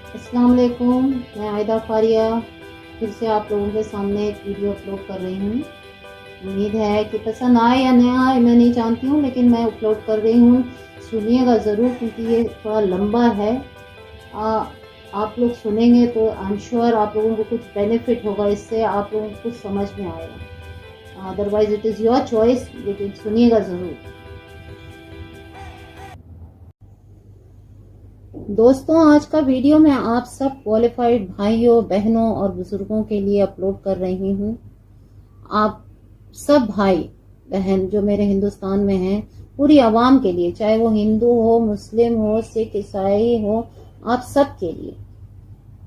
अस्सलाम वालेकुम। मैं आयदा फारिया फिर से आप लोगों के सामने एक वीडियो अपलोड कर रही हूँ। उम्मीद है कि पसंद आए या ना आए मैं नहीं जानती हूँ, लेकिन मैं अपलोड कर रही हूँ। सुनिएगा ज़रूर क्योंकि ये थोड़ा लंबा है। आप लोग सुनेंगे तो आई एम श्योर आप लोगों को कुछ बेनिफिट होगा, इससे आप लोगों को कुछ समझ में आएगा। Otherwise it is your choice, लेकिन सुनिएगा ज़रूर। दोस्तों, आज का वीडियो मैं आप सब क्वालिफाइड भाइयों बहनों और बुजुर्गों के लिए अपलोड कर रही हूँ। आप सब भाई बहन जो मेरे हिंदुस्तान में हैं, पूरी आवाम के लिए, चाहे वो हिंदू हो, मुस्लिम हो, सिख, ईसाई हो, आप सब के लिए।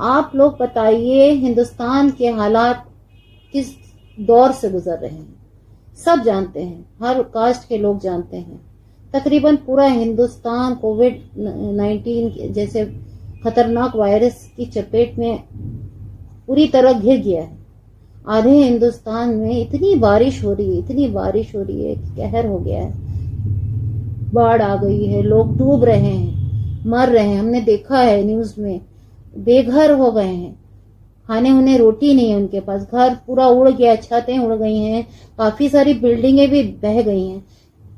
आप लोग बताइए हिंदुस्तान के हालात किस दौर से गुजर रहे हैं। सब जानते हैं, हर कास्ट के लोग जानते हैं। तकरीबन पूरा हिंदुस्तान कोविड-19 जैसे खतरनाक वायरस की चपेट में पूरी तरह घिर गया है। आधे हिंदुस्तान में इतनी बारिश हो रही है, इतनी बारिश हो रही है कि कहर हो गया है। बाढ़ आ गई है, लोग डूब रहे हैं, मर रहे हैं। हमने देखा है न्यूज में, बेघर हो गए हैं, खाने उन्हें रोटी नहीं है उनके पास, घर पूरा उड़ गया, छतें उड़ गई हैं, काफी सारी बिल्डिंगें भी बह गई हैं।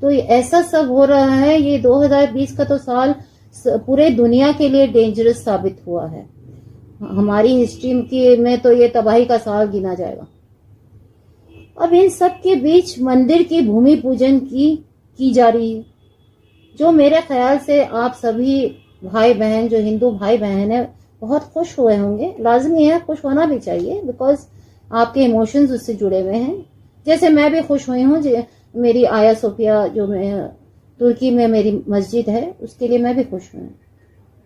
तो ऐसा सब हो रहा है। ये 2020 का तो साल पूरे दुनिया के लिए डेंजरस साबित हुआ है। हमारी हिस्ट्री में तो ये तबाही का साल गिना जाएगा। अब इन सब के बीच मंदिर की भूमि पूजन की जा रही है, जो मेरे ख्याल से आप सभी भाई बहन जो हिंदू भाई बहन है बहुत खुश हुए होंगे। लाजमी है, खुश होना भी चाहिए, बिकॉज आपके इमोशंस उससे जुड़े हुए हैं। जैसे मैं भी खुश हुई हूँ, मेरी आया सोफिया जो मैं तुर्की में मेरी मस्जिद है, उसके लिए मैं भी खुश हूँ।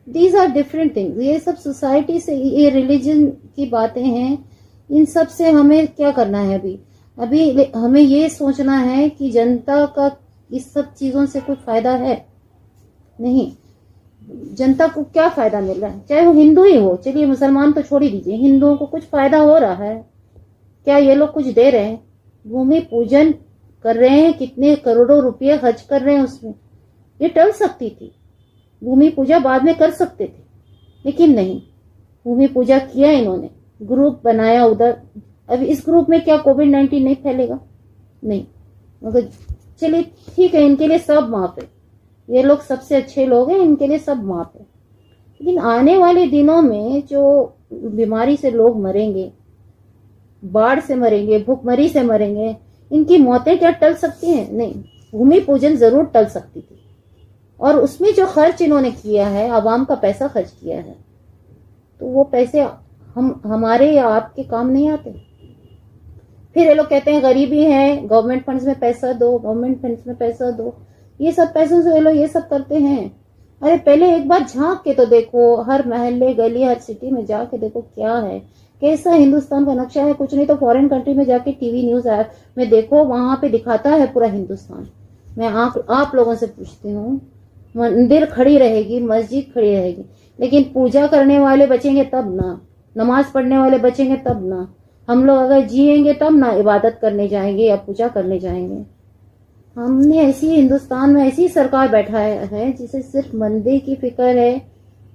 These are different things. ये सब सोसाइटी से, ये रिलीजन की बातें हैं। इन सब से हमें क्या करना है? अभी हमें ये सोचना है कि जनता का इस सब चीजों से कोई फायदा है? नहीं। जनता को क्या फायदा मिल रहा है? चाहे वो हिंदू ही हो, चलिए मुसलमान तो छोड़ ही दीजिए, हिंदुओं को कुछ फायदा हो रहा है क्या? ये लोग कुछ दे रहे हैं? भूमि पूजन कर रहे हैं, कितने करोड़ों रुपए खर्च कर रहे हैं उसमें। ये टल सकती थी, भूमि पूजा बाद में कर सकते थे, लेकिन नहीं, भूमि पूजा किया इन्होंने, ग्रुप बनाया उधर। अब इस ग्रुप में क्या कोविड-19 नहीं फैलेगा? नहीं। मगर चलिए ठीक है, इनके लिए सब माफ है, ये लोग सबसे अच्छे लोग हैं, इनके लिए सब माफ है। लेकिन आने वाले दिनों में जो बीमारी से लोग मरेंगे, बाढ़ से मरेंगे, भूखमरी से मरेंगे, इनकी मौतें क्या टल सकती हैं? नहीं। भूमि पूजन जरूर टल सकती थी, और उसमें जो खर्च इन्होंने किया है, आवाम का पैसा खर्च किया है, तो वो पैसे हमारे या आपके काम नहीं आते। फिर ये लोग कहते हैं गरीबी है, गवर्नमेंट फंड्स में पैसा दो, गवर्नमेंट फंड्स में पैसा दो। ये सब पैसों से ये लोग ये सब करते हैं। अरे पहले एक बार झांक के तो देखो, हर महल्ले गली हर सिटी में जाके देखो क्या है, कैसा हिंदुस्तान का नक्शा है। कुछ नहीं तो फॉरेन कंट्री में जाके टीवी न्यूज ऐप में देखो, वहां पे दिखाता है पूरा हिंदुस्तान। मैं आप लोगों से पूछती हूँ, मंदिर खड़ी रहेगी, मस्जिद खड़ी रहेगी, लेकिन पूजा करने वाले बचेंगे तब ना, नमाज पढ़ने वाले बचेंगे तब ना। हम लोग अगर जिएंगे तब ना इबादत करने जाएंगे या पूजा करने जाएंगे। हमने ऐसी हिंदुस्तान में ऐसी सरकार बैठा है जिसे सिर्फ मंदिर की फिक्र है,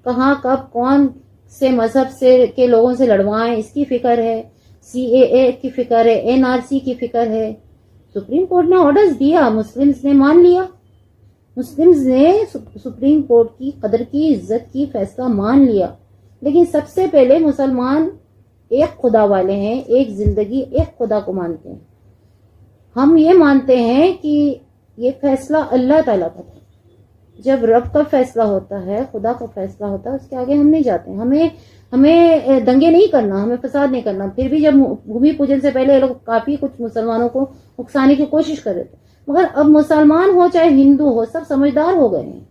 कहाँ कब कौन से मजहब से के लोगों से लड़वाएं इसकी फिक्र है, CAA की फिक्र है, NRC की फिक्र है। सुप्रीम कोर्ट ने ऑर्डर्स दिया, मुस्लिम्स ने मान लिया, मुस्लिम्स ने सुप्रीम कोर्ट की कदर की, इज्जत की फैसला मान लिया। लेकिन सबसे पहले मुसलमान एक खुदा वाले हैं, एक जिंदगी एक खुदा को मानते हैं। हम ये मानते हैं कि ये फैसला अल्लाह ताला का था। जब रब का फैसला होता है, खुदा का फैसला होता है, उसके आगे हम नहीं जाते। हमें दंगे नहीं करना, हमें फसाद नहीं करना। फिर भी जब भूमि पूजन से पहले ये लोग काफी कुछ मुसलमानों को उकसाने की कोशिश कर रहे थे, मगर अब मुसलमान हो चाहे हिंदू हो, सब समझदार हो गए हैं।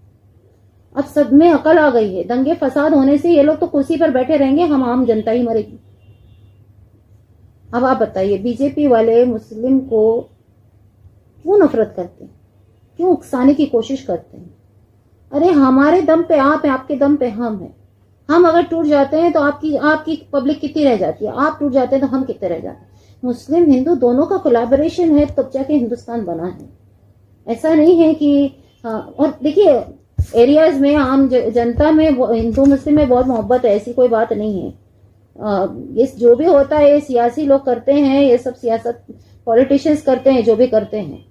अब सब में अकल आ गई है। दंगे फसाद होने से ये लोग तो कुर्सी पर बैठे रहेंगे, हम आम जनता ही मरेगी। अब आप बताइए, बीजेपी वाले मुस्लिम को क्यों नफरत करते हैं, क्यों उकसाने की कोशिश करते हैं? अरे हमारे दम पे आप हैं, आपके दम पे हम हैं। हम अगर टूट जाते हैं तो आपकी पब्लिक कितनी रह जाती है, आप टूट जाते हैं तो हम कितने रह जाते हैं। मुस्लिम हिंदू दोनों का कोलैबोरेशन है तब जाके हिंदुस्तान बना है। ऐसा नहीं है कि और देखिए एरियाज में आम जनता में हिंदू मुस्लिम में बहुत मोहब्बत है, ऐसी कोई बात नहीं है। ये जो भी होता है ये सियासी लोग करते हैं, ये सब सियासत पॉलिटिशियंस करते हैं, जो भी करते हैं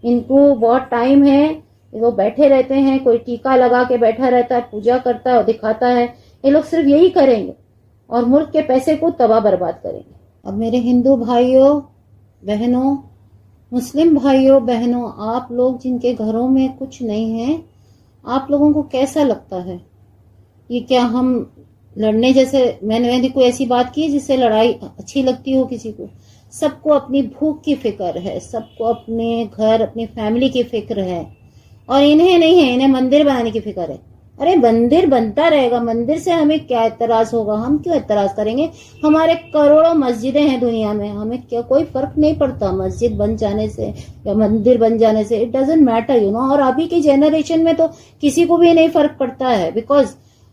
इनको बहुत टाइम है, वो बैठे रहते हैं, कोई टीका लगा के बैठा रहता है, पूजा करता है और दिखाता है। ये लोग सिर्फ यही करेंगे और मुल्क के पैसे को तबाह बर्बाद करेंगे। अब मेरे हिंदू भाइयों बहनों, मुस्लिम भाइयों बहनों, आप लोग जिनके घरों में कुछ नहीं है, आप लोगों को कैसा लगता है? ये क्या हम लड़ने जैसे, मैंने कोई ऐसी बात की जिससे लड़ाई अच्छी लगती हो किसी को? सबको अपनी भूख की फिक्र है, सबको अपने घर अपनी फैमिली की फिक्र है, और इन्हें नहीं है, इन्हें मंदिर बनाने की फिक्र है। अरे मंदिर बनता रहेगा, मंदिर से हमें क्या एतराज होगा? हम क्यों एतराज करेंगे? हमारे करोड़ों मस्जिदें हैं दुनिया में, हमें क्या कोई फर्क नहीं पड़ता मस्जिद बन जाने से या मंदिर बन जाने से। It doesn't matter, you know. और अभी की जनरेशन में तो किसी को भी नहीं फर्क पड़ता है, बिकॉज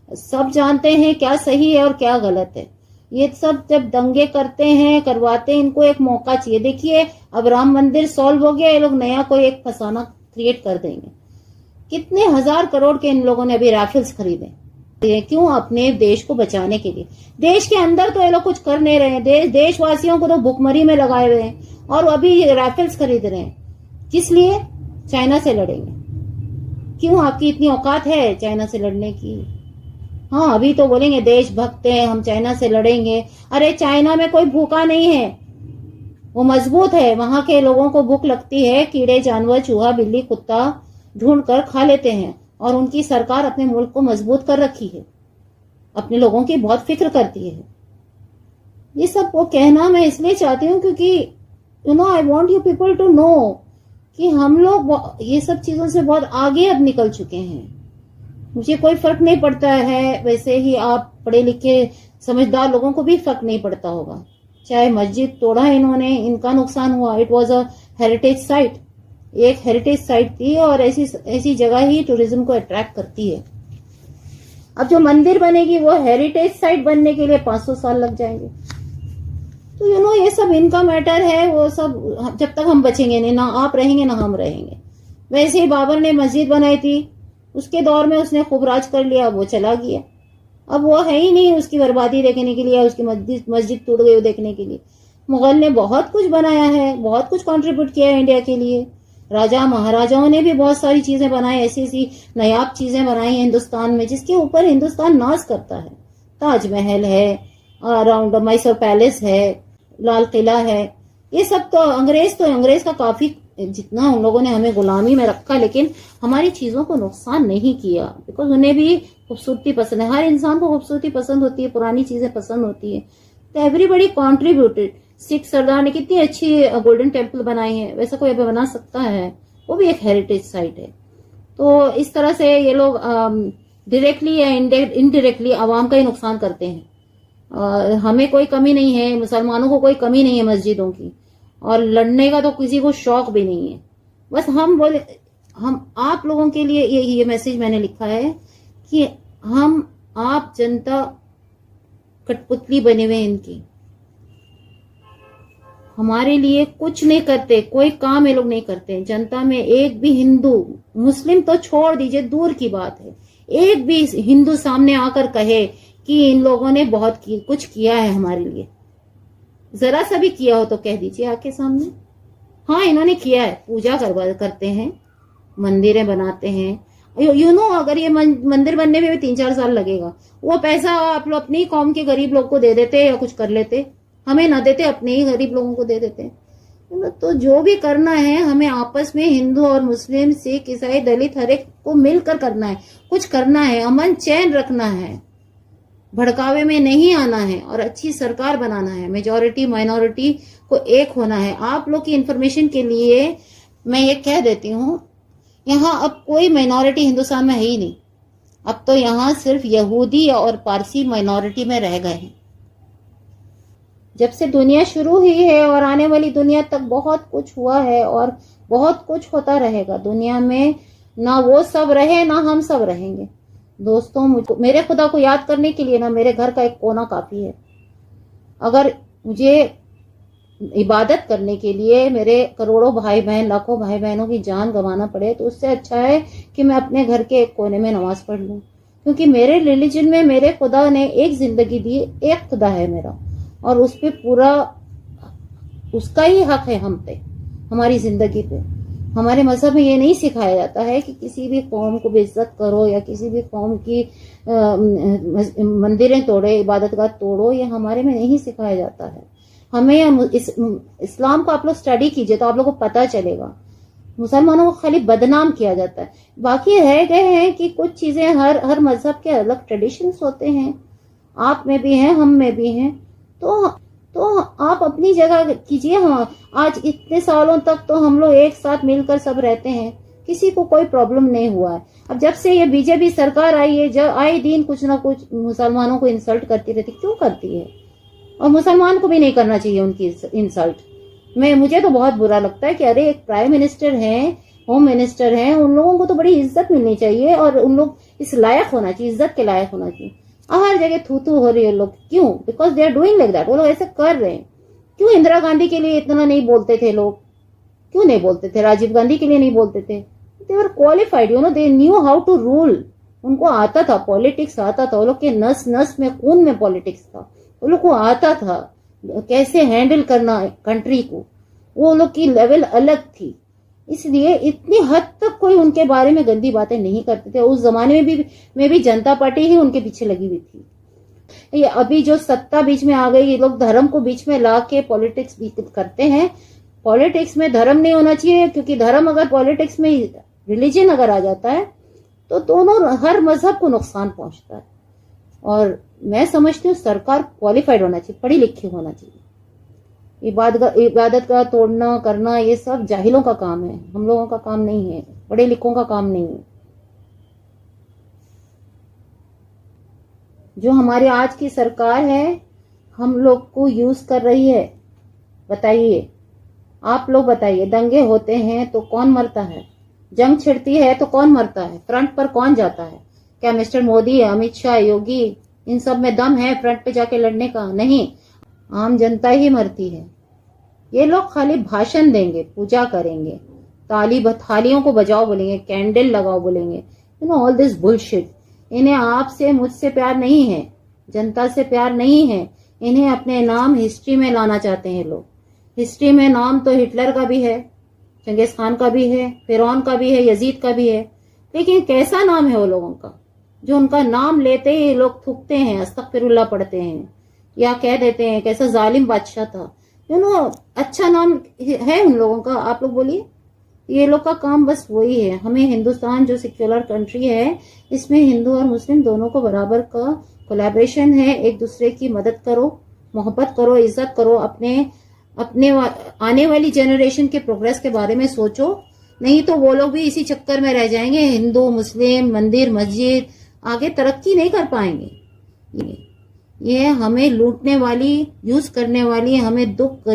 सब जानते हैं क्या सही है और क्या गलत है। ये सब जब दंगे करते हैं, करवाते हैं, इनको एक मौका चाहिए। देखिए अब राम मंदिर सॉल्व हो गया, ये लोग नया कोई एक फसाना क्रिएट कर देंगे। कितने हजार करोड़ के इन लोगों ने अभी राइफल्स खरीदे, क्यों? अपने देश को बचाने के लिए। देश के अंदर तो ये लोग कुछ कर नहीं रहे हैं, देशवासियों को तो भुखमरी में लगाए हुए हैं, और अभी राइफल्स खरीद रहे हैं। किस लिए? चाइना से लड़ेंगे। क्यों? आपकी इतनी औकात है चाइना से लड़ने की? हाँ, अभी तो बोलेंगे देशभक्त हैं, हम चाइना से लड़ेंगे। अरे चाइना में कोई भूखा नहीं है, वो मजबूत है। वहां के लोगों को भूख लगती है, कीड़े जानवर चूहा बिल्ली कुत्ता ढूंढ कर खा लेते हैं, और उनकी सरकार अपने मुल्क को मजबूत कर रखी है, अपने लोगों की बहुत फिक्र करती है। ये सब वो कहना मैं इसलिए चाहती हूँ क्योंकि you know I want you people to know कि हम लोग ये सब चीजों से बहुत आगे अब निकल चुके हैं। मुझे कोई फर्क नहीं पड़ता है, वैसे ही आप पढ़े लिखे समझदार लोगों को भी फर्क नहीं पड़ता होगा। चाहे मस्जिद तोड़ा इन्होंने, इनका नुकसान हुआ, it was a heritage site, एक हेरिटेज साइट थी, और ऐसी जगह ही टूरिज्म को अट्रैक्ट करती है। अब जो मंदिर बनेगी वो हेरिटेज साइट बनने के लिए 500 साल लग जाएंगे। तो यू नो ये सब इनका मैटर है, वो सब जब तक हम बचेंगे नहीं, ना आप रहेंगे ना हम रहेंगे। वैसे ही बाबर ने मस्जिद बनाई थी, उसके दौर में उसने खूब राज कर लिया, वो चला गया, अब वो है ही नहीं उसकी बर्बादी देखने के लिए, उसकी मस्जिद टूट गई देखने के लिए। मुगल ने बहुत कुछ बनाया है, बहुत कुछ कंट्रीब्यूट किया है इंडिया के लिए। राजा महाराजाओं ने भी बहुत सारी चीजें बनाई, ऐसी ऐसी नायाब चीजें बनाई हैं हिंदुस्तान में, जिसके ऊपर हिंदुस्तान नाज करता है। ताजमहल है, अराउंड मैसूर पैलेस है, लाल किला है, ये सब तो अंग्रेज का काफी, जितना उन लोगों ने हमें गुलामी में रखा, लेकिन हमारी चीजों को नुकसान नहीं किया, बिकॉज उन्हें भी खूबसूरती पसंद है। हर इंसान को खूबसूरती पसंद होती है, पुरानी चीजें पसंद होती है। तो एवरीबडी कॉन्ट्रीब्यूटेड। सिख सरदार ने कितनी अच्छी गोल्डन टेम्पल बनाई है, वैसा कोई अभी बना सकता है? वो भी एक हेरिटेज साइट है। तो इस तरह से ये लोग डायरेक्टली या इनडायरेक्टली आवाम का ही नुकसान करते हैं। हमें कोई कमी नहीं है, मुसलमानों को कोई कमी नहीं है मस्जिदों की, और लड़ने का तो किसी को शौक भी नहीं है। बस हम आप लोगों के लिए ये मैसेज मैंने लिखा है कि आप जनता कठपुतली बने हुए इनकी, हमारे लिए कुछ नहीं करते, कोई काम ये लोग नहीं करते। जनता में एक भी हिंदू, मुस्लिम तो छोड़ दीजिए, दूर की बात है, एक भी हिंदू सामने आकर कहे कि इन लोगों ने बहुत कुछ किया है हमारे लिए, जरा सा भी किया हो तो कह दीजिए आके सामने। हाँ, इन्होंने किया है, पूजा करते हैं, मंदिरें बनाते हैं। यू नो अगर ये मंदिर बनने में भी 3-4 साल लगेगा, वो पैसा आप लोग अपनी कौम के गरीब लोग को दे देते या कुछ कर लेते, हमें ना देते, अपने ही गरीब लोगों को दे देते। तो जो भी करना है हमें आपस में, हिंदू और मुस्लिम सिख ईसाई दलित हर एक को मिलकर करना है, कुछ करना है, अमन चैन रखना है, भड़कावे में नहीं आना है, और अच्छी सरकार बनाना है। मेजॉरिटी माइनॉरिटी को एक होना है। आप लोग की इंफॉर्मेशन के लिए मैं ये कह देती हूँ, यहाँ अब कोई माइनॉरिटी हिंदुस्तान में है ही नहीं। अब तो यहाँ सिर्फ यहूदी और पारसी माइनॉरिटी में रह गए हैं। जब से दुनिया शुरू हुई है और आने वाली दुनिया तक बहुत कुछ हुआ है और बहुत कुछ होता रहेगा दुनिया में। ना वो सब रहे ना हम सब रहेंगे। दोस्तों, मुझको मेरे खुदा को याद करने के लिए ना मेरे घर का एक कोना काफी है। अगर मुझे इबादत करने के लिए मेरे करोड़ों भाई बहन, लाखों भाई बहनों की जान गंवाना पड़े, तो उससे अच्छा है कि मैं अपने घर के एक कोने में नमाज पढ़ लूं। क्योंकि मेरे रिलीजन में मेरे खुदा ने एक जिंदगी दी, एक खुदा है मेरा, और उस पे पूरा उसका ही हक है हम पे, हमारी जिंदगी पे। हमारे मजहब में ये नहीं सिखाया जाता है कि किसी भी कौम को बेइज्जत करो या किसी भी कौम की मंदिरें तोड़े, इबादतगाह तोड़ो, ये हमारे में नहीं सिखाया जाता है। हमें इस्लाम को आप लोग स्टडी कीजिए तो आप लोगों को पता चलेगा। मुसलमानों को खाली बदनाम किया जाता है। बाकी रह गए हैं कि कुछ चीजें हर मजहब के अलग ट्रेडिशंस होते हैं, आप में भी हैं, हम में भी हैं, तो आप अपनी जगह कीजिए। हाँ, आज इतने सालों तक तो हम लोग एक साथ मिलकर सब रहते हैं, किसी को कोई प्रॉब्लम नहीं हुआ है। अब जब से ये बीजेपी सरकार आई है, जब आए दिन कुछ ना कुछ मुसलमानों को इंसल्ट करती रहती, क्यों करती है? और मुसलमान को भी नहीं करना चाहिए उनकी इंसल्ट। मुझे तो बहुत बुरा लगता है कि अरे एक प्राइम मिनिस्टर हैं, होम मिनिस्टर हैं, उन लोगों को तो बड़ी इज्जत मिलनी चाहिए और उन लोग इस लायक होना चाहिए, इज्जत के लायक होना चाहिए। हर जगह थू थू हो रही है लोग, क्यों? Because they are doing like that, वो लोग ऐसे कर रहे हैं। क्यों इंदिरा गांधी के लिए इतना नहीं बोलते थे लोग? क्यों नहीं बोलते थे? राजीव गांधी के लिए नहीं बोलते थे? They were qualified, you know, they knew how to rule. उनको आता था, पॉलिटिक्स आता था, वो लोग के नस नस में, खून में पॉलिटिक्स था, वो लोग को आता था कैसे हैंडल करना कंट्री को, वो लोग की लेवल अलग थी। इसलिए इतनी हद तक कोई उनके बारे में गंदी बातें नहीं करते थे। उस जमाने में भी जनता पार्टी ही उनके पीछे लगी हुई थी। ये अभी जो सत्ता बीच में आ गई, ये लोग धर्म को बीच में ला के पॉलिटिक्स भी करते हैं। पॉलिटिक्स में धर्म नहीं होना चाहिए, क्योंकि धर्म अगर पॉलिटिक्स में, रिलीजन अगर आ जाता है तो दोनों, हर मजहब को नुकसान पहुंचता है। और मैं समझती हूँ सरकार क्वालिफाइड होना चाहिए, पढ़ी लिखी होना चाहिए। इबादत का तोड़ना करना ये सब जाहिलों का काम है, हम लोगों का काम नहीं है, पढ़े लिखों का काम नहीं है। जो हमारी आज की सरकार है हम लोग को यूज कर रही है। बताइए, आप लोग बताइए, दंगे होते हैं तो कौन मरता है? जंग छिड़ती है तो कौन मरता है? फ्रंट पर कौन जाता है? क्या मिस्टर मोदी, अमित शाह, योगी, इन सब में दम है फ्रंट पे जाके लड़ने का? नहीं, आम जनता ही मरती है। ये लोग खाली भाषण देंगे, पूजा करेंगे, थालियों को बजाओ बोलेंगे, कैंडल लगाओ बोलेंगे, you know, all this bullshit. इन्हें आपसे, मुझसे प्यार नहीं है, जनता से प्यार नहीं है। इन्हें अपने नाम हिस्ट्री में लाना चाहते हैं लोग। हिस्ट्री में नाम तो हिटलर का भी है, चंगेज खान का भी है, फिरौन का भी है, यजीद का भी है, लेकिन कैसा नाम है वो लोगों का? जो उनका नाम लेते ही लोग थूकते हैं, अस्तगफिरुल्लाह पढ़ते हैं या कह देते हैं कैसा जालिम बादशाह था। यू नो, अच्छा नाम है उन लोगों का? आप लोग बोलिए। ये लोग का काम बस वही है। हमें हिंदुस्तान जो सेक्युलर कंट्री है, इसमें हिंदू और मुस्लिम दोनों को बराबर का कोलैबोरेशन है। एक दूसरे की मदद करो, मोहब्बत करो, इज्जत करो, अपने आने वाली जनरेशन के प्रोग्रेस के बारे में सोचो। नहीं तो वो लोग भी इसी चक्कर में रह जाएंगे, हिंदू मुस्लिम, मंदिर मस्जिद, आगे तरक्की नहीं कर पाएंगे। ये हमें लूटने वाली, यूज करने वाली, हमें दुख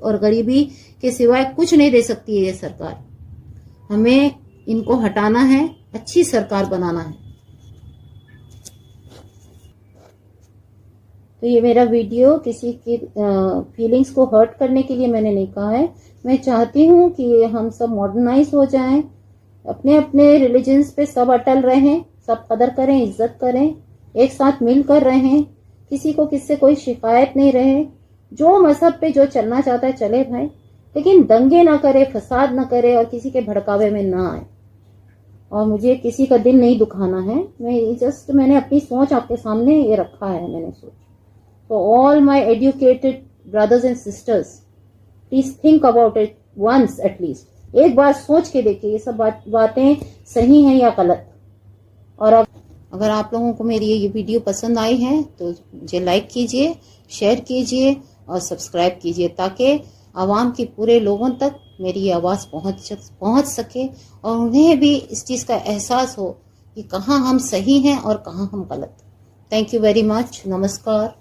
और गरीबी के सिवाय कुछ नहीं दे सकती है ये सरकार। हमें इनको हटाना है, अच्छी सरकार बनाना है। तो ये मेरा वीडियो किसी की फीलिंग्स को हर्ट करने के लिए मैंने नहीं कहा है। मैं चाहती हूँ कि हम सब मॉडर्नाइज हो जाएं, अपने अपने रिलीजन्स पे सब अटल रहें, सब कदर करें, इज्जत करें, एक साथ मिलकर रहें, किसी को किससे कोई शिकायत नहीं रहे। जो मजहब पे जो चलना चाहता है चले भाई, लेकिन दंगे ना करे, फसाद ना करे और किसी के भड़कावे में ना आए। और मुझे किसी का दिल नहीं दुखाना है, मैंने अपनी सोच आपके सामने ये रखा है। मैंने सोच, तो all my educated brothers and sisters, please think about it once at least. एक बार सोच के देखिए ये सब बातें सही हैं या गलत। और अगर आप लोगों को मेरी ये वीडियो पसंद आई है तो मुझे लाइक कीजिए, शेयर कीजिए और सब्सक्राइब कीजिए, ताकि आवाम के पूरे लोगों तक मेरी ये आवाज़ पहुंच सके और उन्हें भी इस चीज़ का एहसास हो कि कहाँ हम सही हैं और कहाँ हम गलत। Thank you very much. नमस्कार।